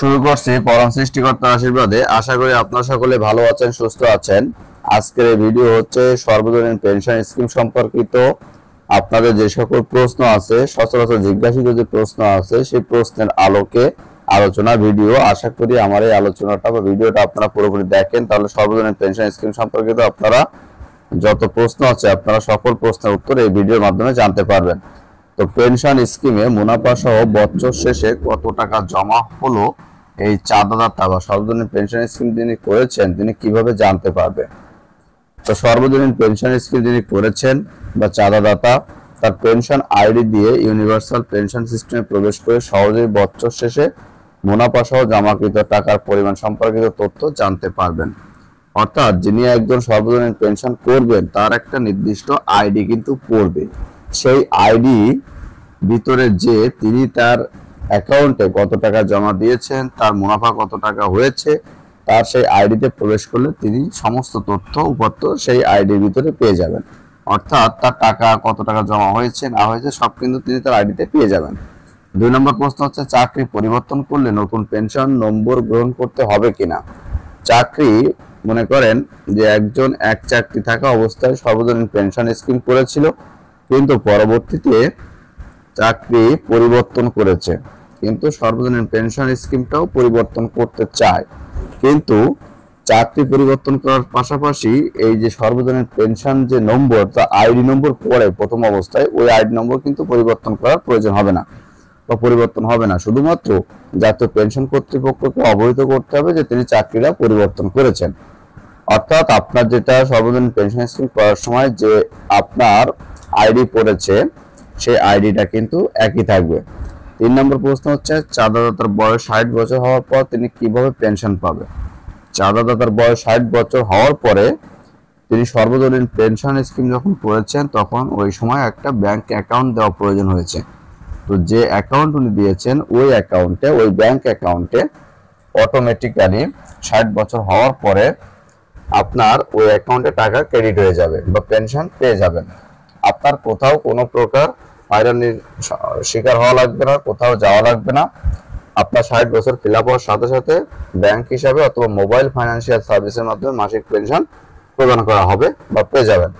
শুরু করছি পরম সৃষ্টিকর্তার আশীর্বাদে। আশা করি আপনারা সকলে ভালো আছেন, সুস্থ আছেন। আজকের এই ভিডিও হচ্ছে সর্বজনীন পেনশন স্কিম সম্পর্কিত আপনাদের যে সকল প্রশ্ন আছে, সচরাচর জিজ্ঞাসিত যে প্রশ্ন আছে, সেই প্রশ্নের আলোকে আলোচনা ভিডিও। আশা করি আমার এই আলোচনাটা বা ভিডিওটা আপনারা পুরোপুরি দেখেন, তাহলে সর্বজনীন পেনশন স্কিম সম্পর্কিত আপনারা যত প্রশ্ন আছে আপনারা সকল প্রশ্নের উত্তর এই ভিডিওর মাধ্যমে জানতে পারবেন। তো পেনশন স্কিমে মুনাফা সহ বছর শেষে কত টাকা জমা হলো এই চাঁদাদাতা বা সর্বজনীন পেনশন স্কিম যিনি করেছেন তিনি কিভাবে জানতে পারবে? তো সর্বজনীন পেনশন স্কিম যিনি করেছেন বা চাঁদাদাতা তার পেনশন আইডি দিয়ে ইউনিভার্সাল পেনশন সিস্টেমে প্রবেশ করে সহজেই বছর শেষে মুনাফা সহ জমাকৃত টাকার পরিমাণ সম্পর্কিত তথ্য জানতে পারবেন। অর্থাৎ যিনি একজন সর্বজনীন পেনশন করবেন তার একটা নির্দিষ্ট আইডি কিন্তু পড়বে। সেই আইডি ভিতরে যে তিনি তার অ্যাকাউন্টে কত টাকা জমা দিয়েছেন, তার মুনাফা কত টাকা হয়েছে, তার সেই আইডিতে প্রবেশ করলে তিনি সমস্ত তথ্য উপাত্ত সেই আইডির ভিতরে পেয়ে যাবেন। অর্থাৎ তার টাকা কত টাকা জমা হয়েছে না হয়েছে সব কিন্তু তিনি তার আইডিতে পেয়ে যাবেন। 2 নম্বর প্রশ্ন হচ্ছে চাকরি পরিবর্তন করলে নতুন পেনশন নম্বর গ্রহণ করতে হবে কিনা। চাকরি মনে করেন যে একজন এক চাকরি থাকা অবস্থায় সর্বজনীন পেনশন স্কিম করেছিল, কিন্তু পরবর্তীতে চাকরি পরিবর্তন করেছে, কিন্তু সর্বজনীন পেনশন স্কিমটাও পরিবর্তন করতে চায়, কিন্তু চাকরি পরিবর্তন করার পাশাপাশি এই যে সর্বজনীন পেনশন যে নম্বর তা আইডি নম্বর পড়ে প্রথম অবস্থায়, ওই আইডি নম্বর কিন্তু পরিবর্তন করার প্রয়োজন হবে না বা পরিবর্তন হবে না। শুধুমাত্র জাতীয় পেনশন কর্তৃপক্ষকে অবহিত করতে হবে যে তিনি চাকরিটা পরিবর্তন করেছেন। অর্থাৎ আপনার যেটা সর্বজনীন পেনশন স্কিম করার সময় যে আপনার আইডি পড়েছে সেই আইডিটা কিন্তু একই থাকবে। 3 নম্বর প্রশ্ন হচ্ছে চাঁদাদাতার বয়স 60 বছর হওয়ার পর তিনি কিভাবে পেনশন পাবে। চাঁদাদাতার বয়স 60 বছর হওয়ার পরে তিনি সর্বজনীন পেনশন স্কিম যখন করেছেন তখন ওই সময় একটা ব্যাংক অ্যাকাউন্ট দেওয়া প্রয়োজন হয়েছে। তো যে অ্যাকাউন্ট উনি দিয়েছেন ওই অ্যাকাউন্টে, ওই ব্যাংক অ্যাকাউন্টে অটোমেটিক্যালি 60 বছর হওয়ার পরে আপনার ওই অ্যাকাউন্টে টাকা ক্রেডিট হয়ে যাবে বা পেনশন পেয়ে যাবেন। আপনার কোথাও কোনো প্রকার হয়রানির শিকার হওয়া লাগবে না, কোথাও যাওয়া লাগবে না। আপনার 60 বছর ফিল আপ হওয়ার সাথে সাথে ব্যাংক হিসাবে অথবা মোবাইল ফাইন্যান্সিয়াল সার্ভিসের মাধ্যমে মাসিক পেনশন প্রদান করা হবে বা পেয়ে যাবেন।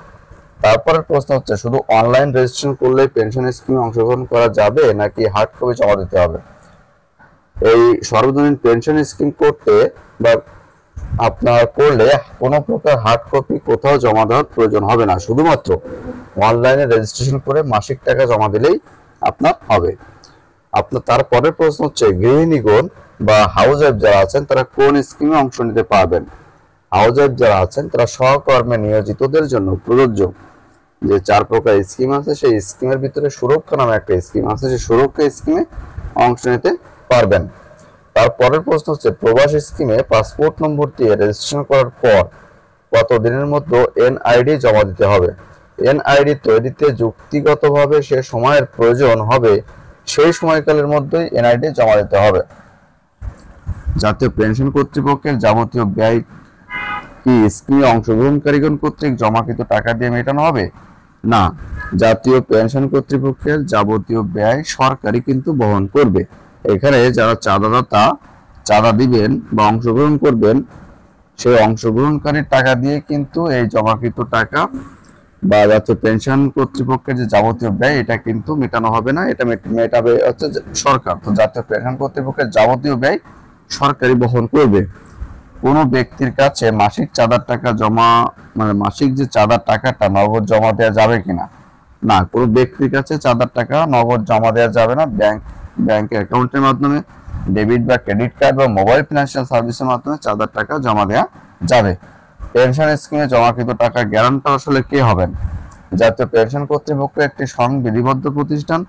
তারপরের প্রশ্ন হচ্ছে শুধু অনলাইন রেজিস্ট্রেশন করলে পেনশন স্কিমে অংশগ্রহণ করা যাবে নাকি হার্ড কপি জমা দিতে হবে? এই সর্বজনীন পেনশন স্কিম করতে বা আপনার করলে কোনো প্রকার হার্ড কপি কোথাও জমা দেওয়ার প্রয়োজন হবে না, শুধুমাত্র অনলাইনে রেজিস্ট্রেশন করে মাসিক টাকা জমা দিলেই আপনার হবে। আপনার তারপরের প্রশ্ন হচ্ছে গৃহিণীগণ বা হাউস ওয়াইফ যারা আছেন তারা কোন স্কিমে অংশ নিতে পারবেন। হাউস ওয়াইফ যারা আছেন তারা সহকর্মে নিয়োজিতদের জন্য প্রযোজ্য যে 4 প্রকার স্কিম আছে, সেই স্কিমের ভিতরে সুরক্ষা নামে একটা স্কিম আছে, সেই সুরক্ষা স্কিমে অংশ নিতে পারবেন। তারপরের প্রশ্ন হচ্ছে প্রবাসী স্কিমে পাসপোর্ট নম্বর দিয়ে রেজিস্ট্রেশন করার পর কত দিনের মধ্যে এনআইডি জমা দিতে হবে। এনআইডি তৈরিতে যুক্তিগতভাবে সে সময়ের প্রয়োজন হবে, সেই সময়কালের মধ্যেই এনআইডি জমা দিতে হবে। জাতীয় পেনশন কর্তৃপক্ষের যাবতীয় ব্যয় কি স্কিমে অংশগ্রহণকারীগণ কর্তৃক জমাকৃত টাকা দিয়ে মেটানো হবে? না, জাতীয় পেনশন কর্তৃপক্ষের যাবতীয় ব্যয় সরকারই কিন্তু বহন করবে। এখানে যারা চাঁদাদাতা চাঁদা দিবেন বা অংশগ্রহণ করবেন সেই অংশগ্রহণকারীর টাকা দিয়ে কিন্তু এই জমাকৃত টাকা বা জাতীয় পেনশন কর্তৃপক্ষের যে যাবতীয় ব্যয় এটা কিন্তু মেটানো হবে না, এটা মেটাবে হচ্ছে সরকার। তো জাতীয় পেনশন কর্তৃপক্ষের যাবতীয় ব্যয় সরকারই বহন করবে। কোনো ব্যক্তির কাছে মাসিক চাঁদার টাকা জমা মাসিক যে চাঁদার টাকাটা নগদ জমা দেওয়া যাবে কিনা? না, কোনো ব্যক্তির কাছে চাঁদার টাকা নগদ জমা দেওয়া যাবে না। ব্যাংক অ্যাকাউন্টের মাধ্যমে ডেবিট বা ক্রেডিট কার্ড বা মোবাইল ফিনান্সিয়াল সার্ভিসের মাধ্যমে চাঁদার টাকা জমা দেওয়া যাবে। পেনশন স্কিমে জমাকৃত টাকা গ্যারান্টার আসলে কে হবেন? জাতীয় পেনশন কর্তৃপক্ষ একটি সংবিধিবদ্ধ প্রতিষ্ঠান,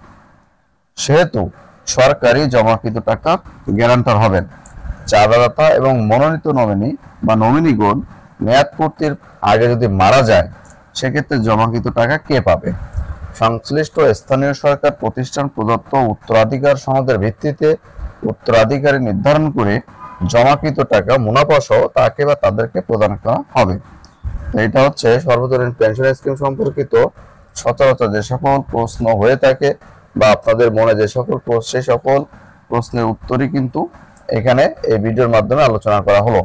সেহেতু সরকারি জমাকৃত টাকা গ্যারান্টার হবেন। চাঁদাদাতা এবং মনোনীত নমিনি বা নমিনিগণ মেয়াদ পূর্তির আগে যদি মারা যায় সেক্ষেত্রে জমাকৃত টাকা কে পাবে? সংশ্লিষ্ট স্থানীয় সরকার প্রতিষ্ঠান প্রদত্ত উত্তরাধিকার সনদের ভিত্তিতে উত্তরাধিকারী নির্ধারণ করে জমাকৃত টাকা মুনাফা সহ তাকে বা তাদেরকে প্রদান করা হবে। এটা হচ্ছে সর্বজনীন পেনশন স্কিম সম্পর্কিত সচরাচর যে সকল প্রশ্ন হয়ে থাকে বা আপনাদের মনে যে সকল প্রশ্ন, সেই সকল প্রশ্নের উত্তরই কিন্তু এখানে এই ভিডিওর মাধ্যমে আলোচনা করা হলো।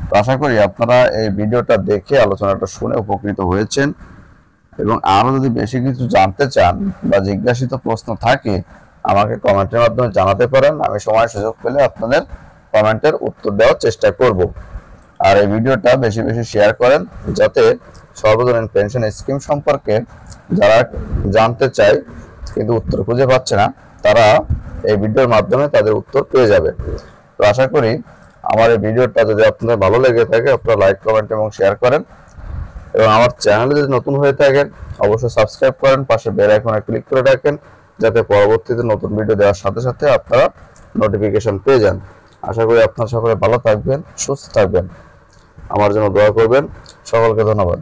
তো আশা করি আপনারা এই ভিডিওটা দেখে আলোচনাটা শুনে উপকৃত হয়েছেন, এবং আরো যদি বেশি কিছু জানতে চান বা জিজ্ঞাসিত প্রশ্ন থাকে আমাকে কমেন্টের মাধ্যমে জানাতে পারেন। আমি সময় সুযোগ পেলে আপনাদের কমেন্টের উত্তর দেওয়ার চেষ্টা করব। আর এই ভিডিওটা বেশি বেশি শেয়ার করেন, যাতে সর্বজনীন পেনশন স্কিম সম্পর্কে যারা জানতে চায় কিন্তু উত্তর খুঁজে পাচ্ছে না, তারা এই ভিডিওর মাধ্যমে তাদের উত্তর পেয়ে যাবে। তো আশা করি আমার এই ভিডিওটা যদি আপনাদের ভালো লেগে থাকে আপনারা লাইক, কমেন্ট এবং শেয়ার করেন, এবং আমার চ্যানেলে যদি নতুন হয়ে থাকেন অবশ্যই সাবস্ক্রাইব করেন, পাশে বেল আইকনে ক্লিক করে রাখেন, যাতে পরবর্তীতে নতুন ভিডিও দেওয়ার সাথে সাথে আপনারা নোটিফিকেশন পেয়ে যান। আশা করি আপনারা সকলে ভালো থাকবেন, সুস্থ থাকবেন, আমার জন্য দোয়া করবেন। সকলকে ধন্যবাদ।